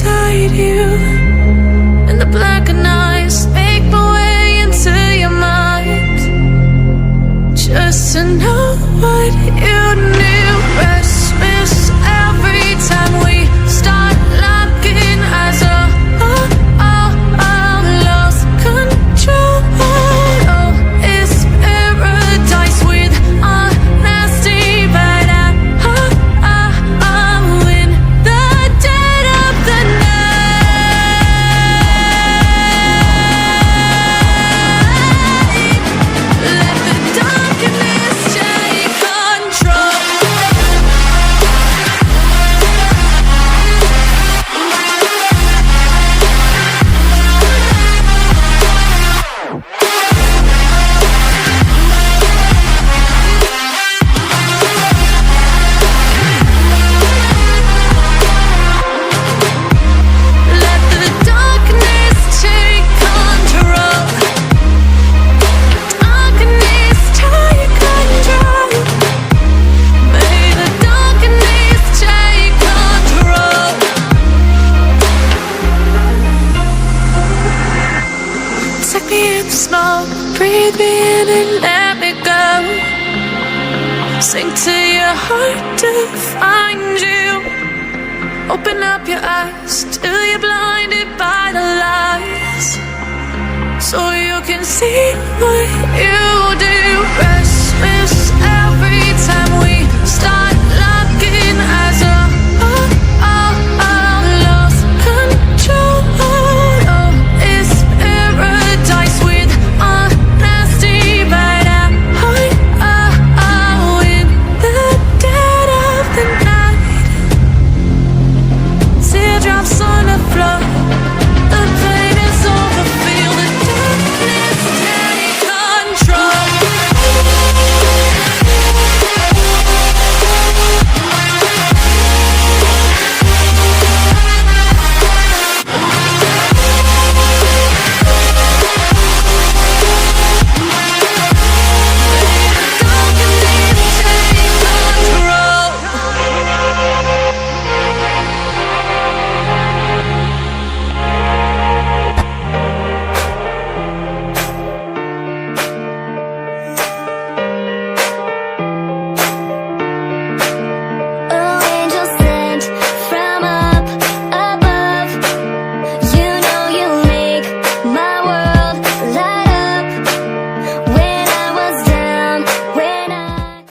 inside you, and the blackened eyes make my way into your mind, just to know what you knew. Restless every time we start locking eyes. Lost control. Oh, it's paradise with honesty, but I'm in the dead of the night. Let the darkness take control. Let the darkness take control. Darkness take control. May the darkness take control. Take me in the smoke, breathe me in and let me go. Sink to your heart to find you. Open up your eyes till you're blinded by the lies, so you can see what you do. Restless every time we start locking eyes. Lost control. Oh, it's paradise with honesty, but I'm in the dead of the night. Teardrops on